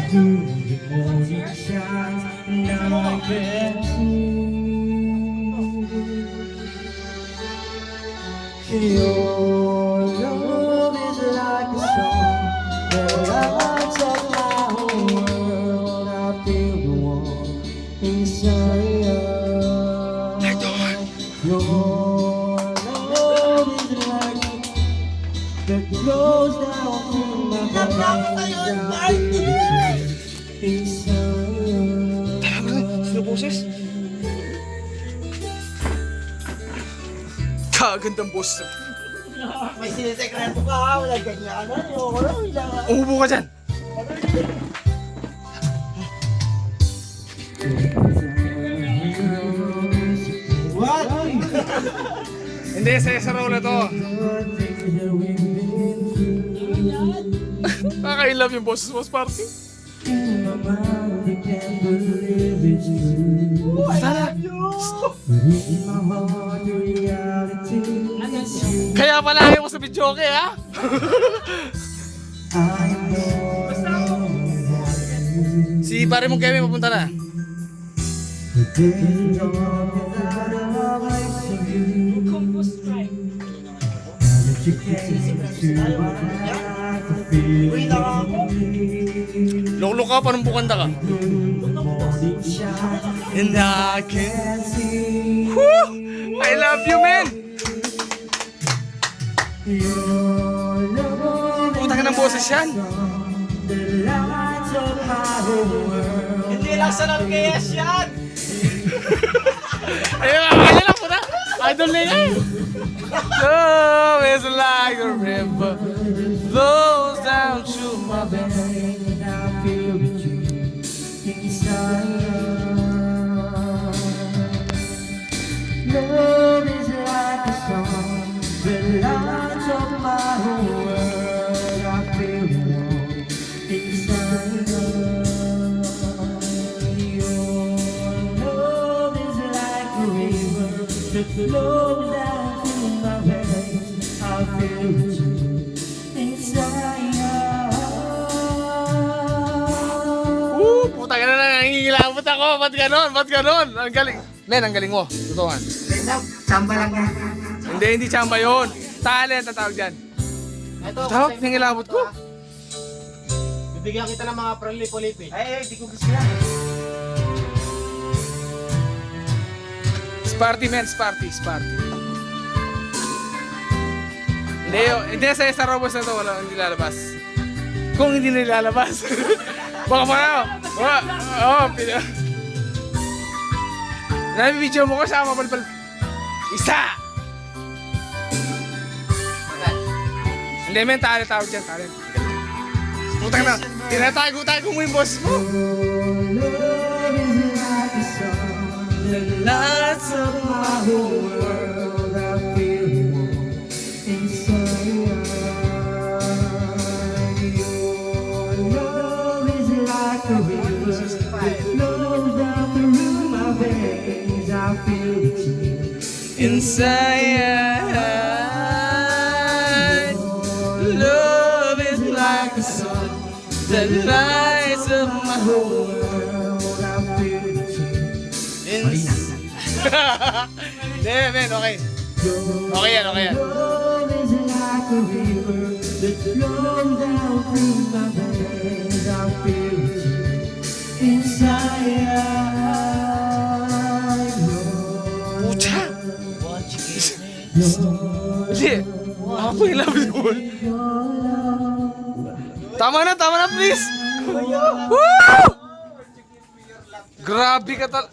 The morning shines, now I can see. Your love is like a song that lights up my whole world. I feel the warmth inside. Your love is like that flows down through my veins. I feel it inside. Sino boses? Kagandang boses. May sinisekreto ka ha, wala ganyan. Ayoko na, wala. Umubo ka dyan. What? Hindi, sa rola to. Nakaka-love yung boses mo, Sparky. Tara. Kaya pala ayaw mo sa video okay, ha? Si pare mong Kevin mapunta na. Uy, lang ako. Lolo ka, parang bukanda ka. And I can see. Woo! I love you, man! Puta ka ng boses yan. Hindi lang sa nag-kayas yan. Ayun, kanya lang puta. Idol na yan. Love is like a river flows down to my veins. Love is like a song that lights up my whole world. I feel the warmth inside. Your love is like a river that flows down through my veins. I feel the truth inside. Puta ka na, nangingilabot ako. Ba't ganon? Ba't ganon? Ang galing. Men, ang galing mo. Tutukan. Samba lang yan. Hindi chamba yun. Talent ang tawag dyan. Ito, Tawag, nangingilabot ko. bibigyan kita ng mga prolipo-lipi. Ay, di ko gusto yan. Sparty, men. Sparty. Hindi sa Robos na to. Wala, hindi lalabas. Kung hindi nilalabas. Baka pa na. Nabibidyo mo ko sa mapalpal. Isa! Hindi, men, tawag dyan, talent. Putang na, tinatago-tago mo yung boss mo. Lights up my whole world. I feel the warmth inside. Your love is like a river that flows down through my veins. I feel the tears Inside, love is like a sun that lights up my whole world. I feel the tears. Hindi, men, okay. Okay yan. Love is like a river that flows down through my veins. I feel the tears inside. Pucha! Hindi, ako yung love mo. Tama na, please! Woo! Grabe ka tal...